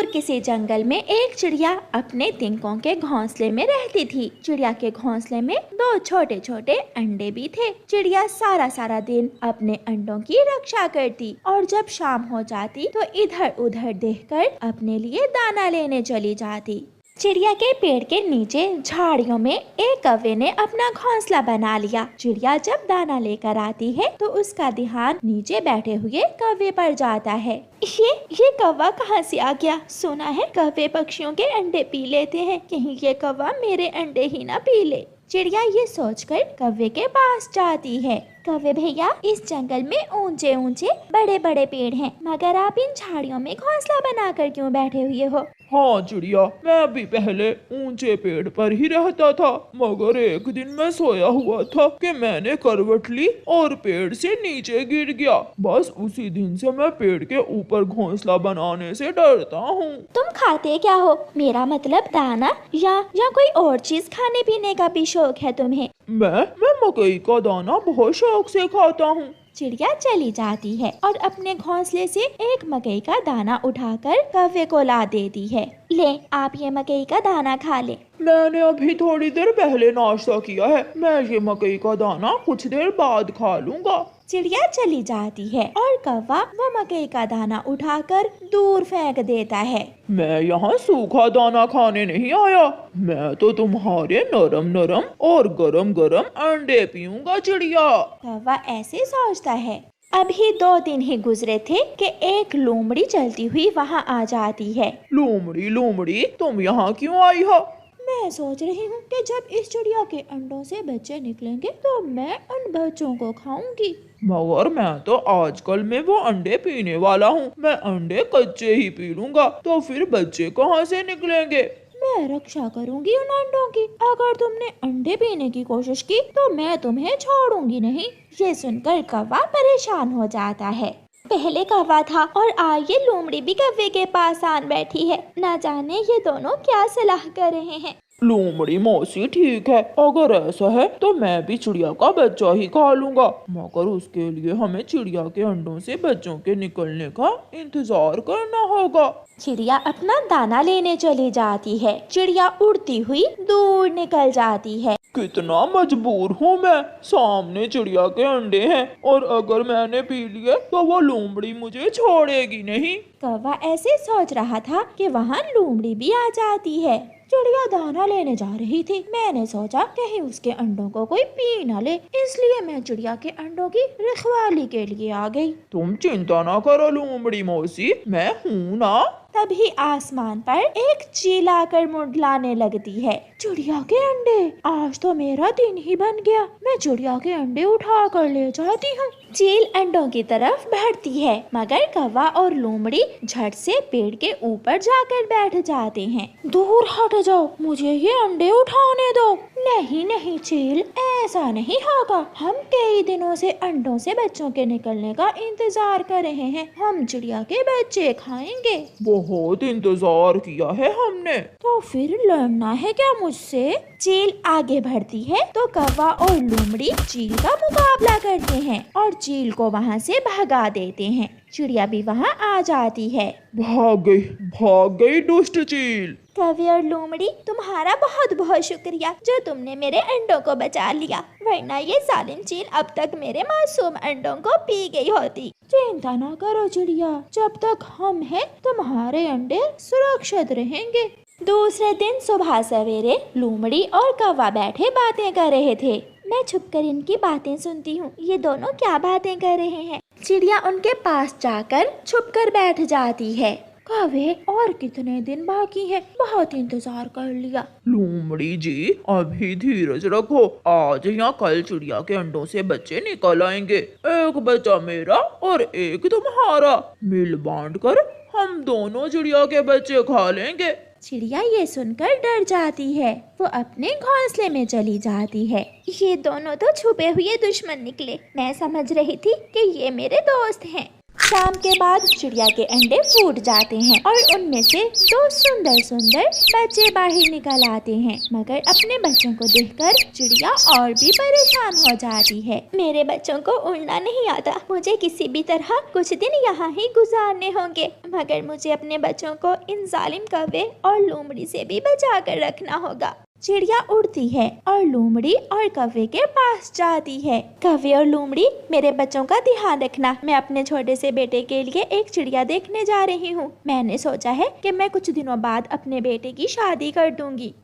किसी जंगल में एक चिड़िया अपने तिनकों के घोंसले में रहती थी। चिड़िया के घोंसले में दो छोटे छोटे अंडे भी थे। चिड़िया सारा सारा दिन अपने अंडों की रक्षा करती और जब शाम हो जाती तो इधर उधर देखकर अपने लिए दाना लेने चली जाती। चिड़िया के पेड़ के नीचे झाड़ियों में एक कौवे ने अपना घोंसला बना लिया। चिड़िया जब दाना लेकर आती है तो उसका ध्यान नीचे बैठे हुए कौवे पर जाता है। ये कौवा कहाँ से आ गया? सुना है कौवे पक्षियों के अंडे पी लेते हैं, कहीं ये कौवा मेरे अंडे ही ना पी ले। चिड़िया ये सोचकर कौवे के पास जाती है। कौवे भैया, इस जंगल में ऊंचे ऊंचे बड़े बड़े पेड़ हैं, मगर आप इन झाड़ियों में घोंसला बनाकर क्यों बैठे हुए हो? हाँ चिड़िया, मैं भी पहले ऊंचे पेड़ पर ही रहता था, मगर एक दिन मैं सोया हुआ था कि मैंने करवट ली और पेड़ से नीचे गिर गया। बस उसी दिन से मैं पेड़ के ऊपर घोंसला बनाने से डरता हूँ। तुम खाते क्या हो? मेरा मतलब दाना या कोई और चीज खाने पीने का भी शौक है तुम्हें? मैं मकई का दाना बहुत शौक से खाता हूँ। चिड़िया चली जाती है और अपने घोंसले से एक मकई का दाना उठाकर कौवे को ला देती है। ले, आप ये मकई का दाना खा ले। मैंने अभी थोड़ी देर पहले नाश्ता किया है, मैं ये मकई का दाना कुछ देर बाद खा लूँगा। चिड़िया चली जाती है और कौवा वो मकई का दाना उठाकर दूर फेंक देता है। मैं यहाँ सूखा दाना खाने नहीं आया, मैं तो तुम्हारे नरम नरम और गरम गरम अंडे पीऊंगा चिड़िया। कौवा ऐसे सोचता है। अभी 2 दिन ही गुजरे थे कि एक लोमड़ी चलती हुई वहाँ आ जाती है। लोमड़ी, तुम यहाँ क्यों आई हो? मैं सोच रही हूँ कि जब इस चिड़िया के अंडों से बच्चे निकलेंगे तो मैं उन बच्चों को खाऊंगी। मगर मैं तो आजकल में वो अंडे पीने वाला हूँ, मैं अंडे कच्चे ही पी लूंगा, तो फिर बच्चे कहाँ से निकलेंगे? मैं रक्षा करूंगी उन अंडों की। अगर तुमने अंडे पीने की कोशिश की तो मैं तुम्हें छोड़ूंगी नहीं। ये सुनकर कौवा परेशान हो जाता है। पहले कौवा था और आज ये लोमड़ी भी कौवे के पास आन बैठी है। ना जाने ये दोनों क्या सलाह कर रहे हैं। लोमड़ी मौसी ठीक है, अगर ऐसा है तो मैं भी चिड़िया का बच्चा ही खा लूंगा, मगर उसके लिए हमें चिड़िया के अंडों से बच्चों के निकलने का इंतजार करना होगा। चिड़िया अपना दाना लेने चली जाती है। चिड़िया उड़ती हुई दूर निकल जाती है। कितना मजबूर हूँ मैं, सामने चिड़िया के अंडे हैं और अगर मैंने पी लिए तो वो लोमड़ी मुझे छोड़ेगी नहीं। कौवा ऐसे सोच रहा था कि वहाँ लोमड़ी भी आ जाती है। चिड़िया दाना लेने जा रही थी। मैंने सोचा कहीं उसके अंडों को कोई पी न ले, इसलिए मैं चिड़िया के अंडों की रखवाली के लिए आ गई। तुम चिंता ना करो लोमड़ी मौसी, मैं हूँ ना। तभी आसमान पर एक चील आकर मुंडलाने लगती है। चिड़िया के अंडे, आज तो मेरा दिन ही बन गया। मैं चिड़िया के अंडे उठा कर ले जाती हूँ। चील अंडों की तरफ बढ़ती है, मगर कौवा और लोमड़ी झट से पेड़ के ऊपर जाकर बैठ जाते हैं। दूर हट जाओ, मुझे ये अंडे उठाने दो। नहीं नहीं चील, ऐसा नहीं होगा। हम कई दिनों से अंडों से बच्चों के निकलने का इंतजार कर रहे हैं। हम चिड़िया के बच्चे खाएंगे। बहुत इंतजार किया है हमने। तो फिर लड़ना है क्या मुझसे? चील आगे बढ़ती है तो कौवा और लोमड़ी चील का मुकाबला करते हैं और चील को वहाँ से भगा देते हैं। चिड़िया भी वहाँ आ जाती है। भाग गई दुष्ट चील। कौवे और लोमड़ी, तुम्हारा बहुत बहुत शुक्रिया जो तुमने मेरे अंडों को बचा लिया, वरना ये जालिम चील अब तक मेरे मासूम अंडों को पी गई होती। चिंता ना करो चिड़िया, जब तक हम हैं तुम्हारे अंडे सुरक्षित रहेंगे। दूसरे दिन सुबह सवेरे लोमड़ी और कौवा बैठे बातें कर रहे थे। मैं छुपकर इनकी बातें सुनती हूँ, ये दोनों क्या बातें कर रहे हैं। चिड़िया उनके पास जाकर छुपकर बैठ जाती है। कौवे, और कितने दिन बाकी है? बहुत इंतजार कर लिया। लोमड़ी जी, अभी धीरज रखो, आज या कल चिड़िया के अंडों से बच्चे निकल आएंगे। एक बच्चा मेरा और एक तुम्हारा, मिल बांट कर हम दोनों चिड़िया के बच्चे खा लेंगे। चिड़िया ये सुनकर डर जाती है। वो अपने घोंसले में चली जाती है। ये दोनों तो छुपे हुए दुश्मन निकले। मैं समझ रही थी कि ये मेरे दोस्त हैं। शाम के बाद चिड़िया के अंडे फूट जाते हैं और उनमें से दो सुंदर सुंदर बच्चे बाहर निकल आते हैं। मगर अपने बच्चों को देखकर चिड़िया और भी परेशान हो जाती है। मेरे बच्चों को उड़ना नहीं आता, मुझे किसी भी तरह कुछ दिन यहाँ ही गुजारने होंगे। मगर मुझे अपने बच्चों को इन जालिम कौवे और लोमड़ी से भी बचा कर रखना होगा। चिड़िया उड़ती है और लोमड़ी और कौवे के पास जाती है। कौवे और लोमड़ी, मेरे बच्चों का ध्यान रखना। मैं अपने छोटे से बेटे के लिए एक चिड़िया देखने जा रही हूँ। मैंने सोचा है कि मैं कुछ दिनों बाद अपने बेटे की शादी कर दूंगी।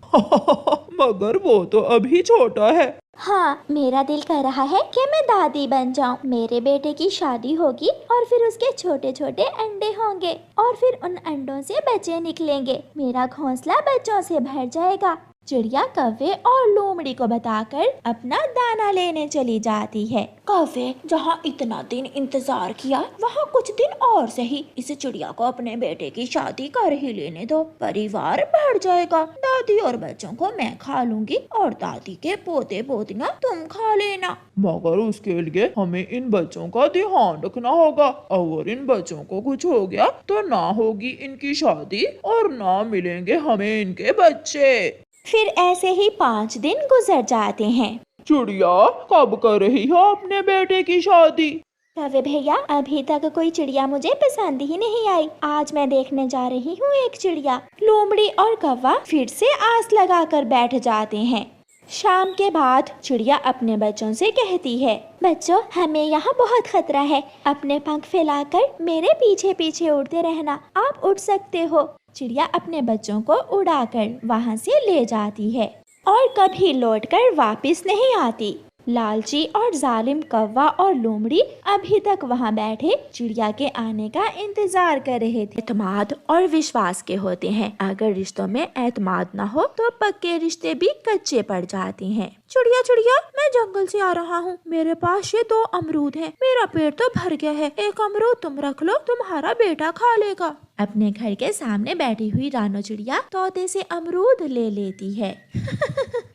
मगर वो तो अभी छोटा है। हाँ, मेरा दिल कर रहा है कि मैं दादी बन जाऊं। मेरे बेटे की शादी होगी और फिर उसके छोटे छोटे अंडे होंगे और फिर उन अंडों से बच्चे निकलेंगे। मेरा घोंसला बच्चों से भर जाएगा। चिड़िया कौवे और लोमड़ी को बताकर अपना दाना लेने चली जाती है। कौवे, जहाँ इतना दिन इंतजार किया वहाँ कुछ दिन और सही। इस चिड़िया को अपने बेटे की शादी कर ही लेने दो, परिवार बढ़ जाएगा। दादी और बच्चों को मैं खा लूंगी और दादी के पोते पोतियाँ तुम खा लेना। मगर उसके लिए हमें इन बच्चों का ध्यान रखना होगा। अगर इन बच्चों को कुछ हो गया तो ना होगी इनकी शादी और ना मिलेंगे हमें इनके बच्चे। फिर ऐसे ही 5 दिन गुजर जाते हैं। चिड़िया, कब कर रही हो अपने बेटे की शादी? कौवे भैया, अभी तक कोई चिड़िया मुझे पसंद ही नहीं आई। आज मैं देखने जा रही हूँ एक चिड़िया। लोमड़ी और कौवा फिर से आस लगाकर बैठ जाते हैं। शाम के बाद चिड़िया अपने बच्चों से कहती है, बच्चों, हमें यहाँ बहुत खतरा है। अपने पंख फैलाकर मेरे पीछे पीछे उड़ते रहना, आप उड़ सकते हो। चिड़िया अपने बच्चों को उड़ाकर वहाँ से ले जाती है और कभी लौटकर वापस नहीं आती। लालची और जालिम कौवा और लोमड़ी अभी तक वहाँ बैठे चिड़िया के आने का इंतजार कर रहे थे। एतमाद और विश्वास के होते हैं। अगर रिश्तों में एतमाद ना हो तो पक्के रिश्ते भी कच्चे पड़ जाते हैं। चिड़िया चिड़िया, मैं जंगल से आ रहा हूँ। मेरे पास ये 2 अमरूद हैं। मेरा पेट तो भर गया है। एक अमरूद तुम रख लो, तुम्हारा बेटा खा लेगा। अपने घर के सामने बैठी हुई रानो चिड़िया तोते से अमरूद ले लेती है।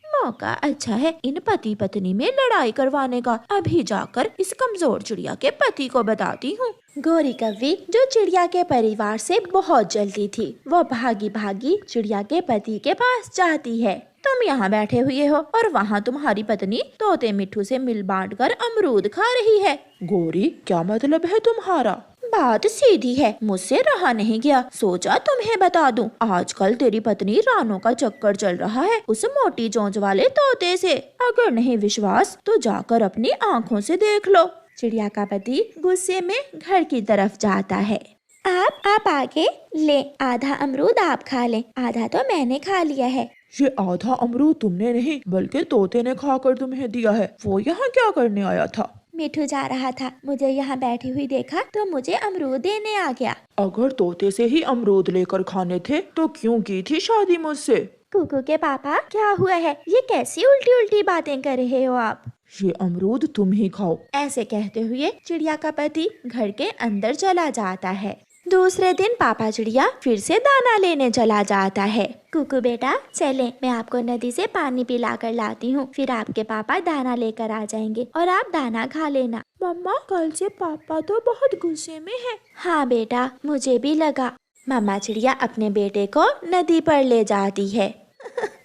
मौका अच्छा है इन पति पत्नी में लड़ाई करवाने का। अभी जाकर इस कमजोर चिड़िया के पति को बताती हूँ। गोरी कौवी, जो चिड़िया के परिवार से बहुत जलती थी, वो भागी भागी चिड़िया के पति के पास जाती है। तुम यहाँ बैठे हुए हो और वहाँ तुम्हारी पत्नी तोते मिट्ठू से मिल बांट कर अमरूद खा रही है। गोरी, क्या मतलब है तुम्हारा? बात सीधी है, मुझसे रहा नहीं गया, सोचा तुम्हें बता दूं। आजकल तेरी पत्नी रानो का चक्कर चल रहा है उस मोटी चोंच वाले तोते से। अगर नहीं विश्वास तो जाकर अपनी आँखों से देख लो। चिड़िया का पति गुस्से में घर की तरफ जाता है। आप आगे ले, आधा अमरूद आप खा ले, आधा तो मैंने खा लिया है। ये आधा अमरूद तुमने नहीं बल्कि तोते ने खाकर तुम्हें दिया है। वो यहाँ क्या करने आया था? मिठू जा रहा था, मुझे यहाँ बैठी हुई देखा तो मुझे अमरूद देने आ गया। अगर तोते से ही अमरूद लेकर खाने थे तो क्यों की थी शादी मुझसे? कुकू के पापा, क्या हुआ है? ये कैसी उल्टी उल्टी बातें कर रहे हो आप? ये अमरूद तुम ही खाओ। ऐसे कहते हुए चिड़िया का पति घर के अंदर चला जाता है। दूसरे दिन पापा चिड़िया फिर से दाना लेने चला जाता है। कुकू बेटा, चले, मैं आपको नदी से पानी पिला कर लाती हूँ। फिर आपके पापा दाना लेकर आ जाएंगे और आप दाना खा लेना। मम्मा, कल से पापा तो बहुत गुस्से में है। हाँ बेटा, मुझे भी लगा। मम्मा चिड़िया अपने बेटे को नदी पर ले जाती है।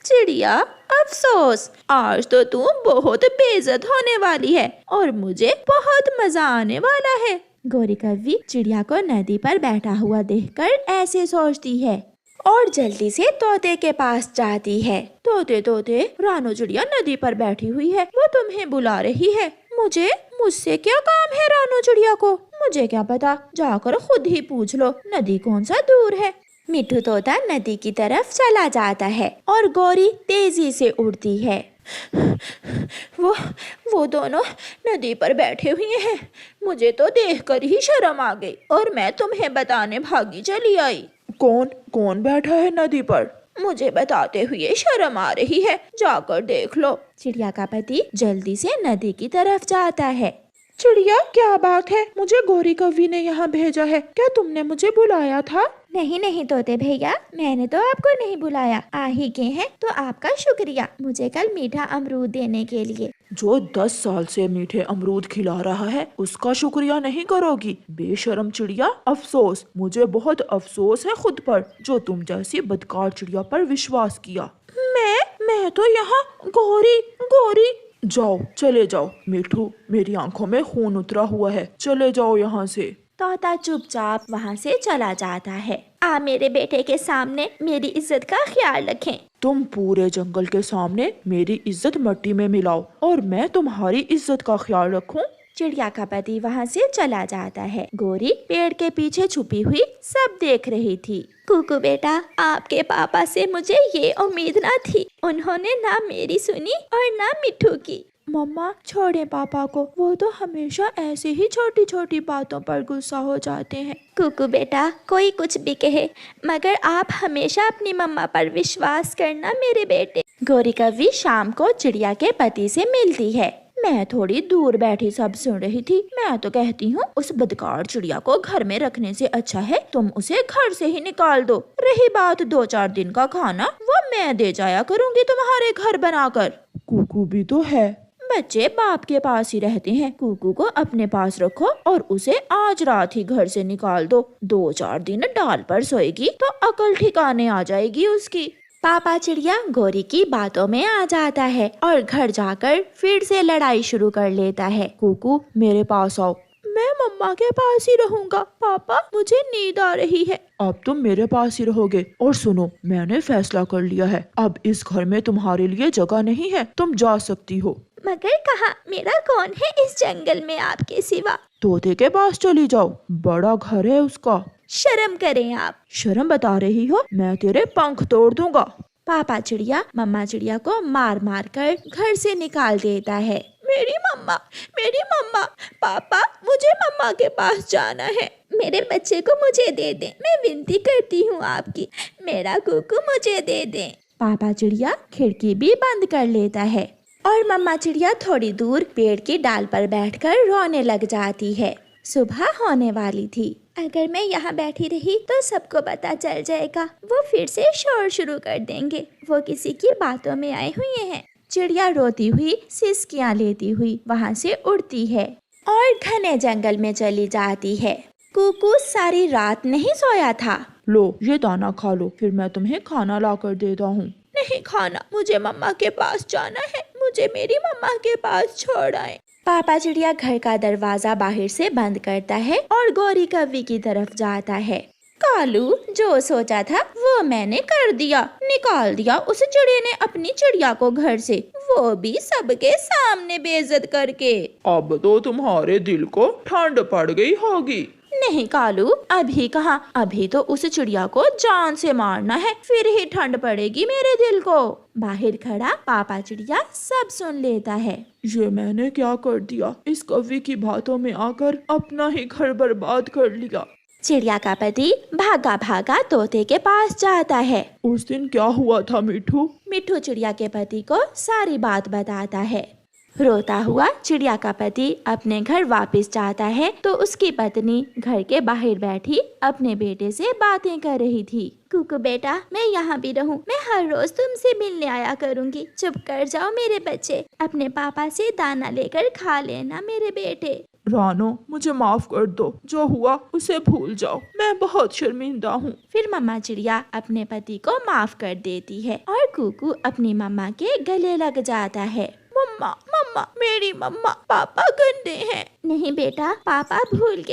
चिड़िया, अफसोस, आज तो तू बहुत बेइज्जत होने वाली है और मुझे बहुत मजा आने वाला है। गोरी कौवी चिड़िया को नदी पर बैठा हुआ देखकर ऐसे सोचती है और जल्दी से तोते के पास जाती है। तोते तोते, रानो चिड़िया नदी पर बैठी हुई है, वो तुम्हें बुला रही है। मुझसे क्या काम है रानो चिड़िया को? मुझे क्या पता, जाकर खुद ही पूछ लो, नदी कौन सा दूर है। मिट्ठू तोता नदी की तरफ चला जाता है और गोरी तेजी से उड़ती है। वो दोनों नदी पर बैठे हुए हैं। मुझे तो देखकर ही शर्म आ गई और मैं तुम्हें बताने भागी चली आई। कौन बैठा है नदी पर? मुझे बताते हुए शर्म आ रही है, जाकर देख लो। चिड़िया का पति जल्दी से नदी की तरफ जाता है। चिड़िया, क्या बात है? मुझे गोरी कौवी ने यहाँ भेजा है। क्या तुमने मुझे बुलाया था? नहीं तोते भैया, मैंने तो आपको नहीं बुलाया। आ ही गए हैं तो आपका शुक्रिया मुझे कल मीठा अमरूद देने के लिए। जो 10 साल से मीठे अमरूद खिला रहा है उसका शुक्रिया नहीं करोगी? बेशर्म चिड़िया, अफसोस, मुझे बहुत अफसोस है खुद पर जो तुम जैसी बदकार चिड़िया पर विश्वास किया। मैं तो यहाँ गोरी गोरी। जाओ, चले जाओ। मिठू, मेरी आंखों में खून उतरा हुआ है, चले जाओ यहाँ से। तोता चुपचाप वहाँ से चला जाता है। आप मेरे बेटे के सामने मेरी इज्जत का ख्याल रखें। तुम पूरे जंगल के सामने मेरी इज्जत मिट्टी में मिलाओ और मैं तुम्हारी इज्जत का ख्याल रखूं। चिड़िया का पति वहाँ से चला जाता है। गोरी पेड़ के पीछे छुपी हुई सब देख रही थी। कुकू बेटा, आपके पापा से मुझे ये उम्मीद ना थी। उन्होंने ना मेरी सुनी और ना मिठू की। मम्मा, छोड़े पापा को, वो तो हमेशा ऐसे ही छोटी छोटी बातों पर गुस्सा हो जाते हैं। कुकू बेटा, कोई कुछ भी कहे मगर आप हमेशा अपनी मम्मा पर विश्वास करना मेरे बेटे। गोरी कौवी शाम को चिड़िया के पति से मिलती है। मैं थोड़ी दूर बैठी सब सुन रही थी। मैं तो कहती हूँ उस बदकार चिड़िया को घर में रखने से अच्छा है तुम उसे घर से ही निकाल दो। रही बात 2-4 दिन का खाना, वो मैं दे जाया करूँगी तुम्हारे घर बनाकर। कुकू भी तो है। बच्चे बाप के पास ही रहते हैं। कुकू को अपने पास रखो और उसे आज रात ही घर से निकाल दो। 2-4 दिन डाल पर सोएगी तो अकल ठिकाने आ जाएगी उसकी। पापा चिड़िया गोरी की बातों में आ जाता है और घर जाकर फिर से लड़ाई शुरू कर लेता है। कुकू, मेरे पास आओ। मैं मम्मा के पास ही रहूंगा पापा, मुझे नींद आ रही है। अब तुम मेरे पास ही रहोगे। और सुनो, मैंने फैसला कर लिया है, अब इस घर में तुम्हारे लिए जगह नहीं है, तुम जा सकती हो। मगर कहाँ, मेरा कौन है इस जंगल में आपके सिवा? तोते के पास चली जाओ, बड़ा घर है उसका। शर्म करें आप। शर्म बता रही हो? मैं तेरे पंख तोड़ दूंगा। पापा चिड़िया मम्मा चिड़िया को मार मार कर घर से निकाल देता है। मेरी मम्मा, पापा, मुझे मम्मा के पास जाना है। मेरे बच्चे को मुझे दे दें, मैं विनती करती हूँ आपकी, मेरा कुकू मुझे दे दें। पापा चिड़िया खिड़की भी बंद कर लेता है और मम्मा चिड़िया थोड़ी दूर पेड़ की डाल पर बैठकर रोने लग जाती है। सुबह होने वाली थी। अगर मैं यहाँ बैठी रही तो सबको पता चल जाएगा। वो फिर से शोर शुरू कर देंगे। वो किसी की बातों में आए हुए हैं। चिड़िया रोती हुई सिसकियाँ लेती हुई वहाँ से उड़ती है और घने जंगल में चली जाती है। कुकू सारी रात नहीं सोया था। लो, ये दाना खा लो, फिर मैं तुम्हें खाना ला कर देता हूँ। नहीं खाना, मुझे मम्मा के पास जाना है, मुझे मेरी मम्मा के पास छोड़ आए। पापा चिड़िया घर का दरवाजा बाहर से बंद करता है और गोरी कौवी की तरफ जाता है। कालू, जो सोचा था वो मैंने कर दिया, निकाल दिया उस चिड़िया ने अपनी चिड़िया को घर से, वो भी सबके सामने बेइज्जत करके। अब तो तुम्हारे दिल को ठंड पड़ गई होगी। नहीं कालू, अभी कहाँ, अभी तो उस चिड़िया को जान से मारना है, फिर ही ठंड पड़ेगी मेरे दिल को। बाहर खड़ा पापा चिड़िया सब सुन लेता है। ये मैंने क्या कर दिया? इस कौवी की बातों में आकर अपना ही घर बर्बाद कर लिया। चिड़िया का पति भागा भागा तोते के पास जाता है। उस दिन क्या हुआ था मिठू? मिठू चिड़िया के पति को सारी बात बताता है। रोता हुआ चिड़िया का पति अपने घर वापस जाता है तो उसकी पत्नी घर के बाहर बैठी अपने बेटे से बातें कर रही थी। कुकू बेटा, मैं यहाँ भी रहूँ, मैं हर रोज तुमसे मिलने आया करूँगी। चुप कर जाओ मेरे बच्चे, अपने पापा से दाना लेकर खा लेना मेरे बेटे। रानो, मुझे माफ कर दो, जो हुआ उसे भूल जाओ, मैं बहुत शर्मिंदा हूँ। फिर मम्मा चिड़िया अपने पति को माफ कर देती है और कुकू अपनी मम्मा के गले लग जाता है। मम्मा, मेरी मम्मा, पापा गंदे हैं। नहीं बेटा, पापा भूल गए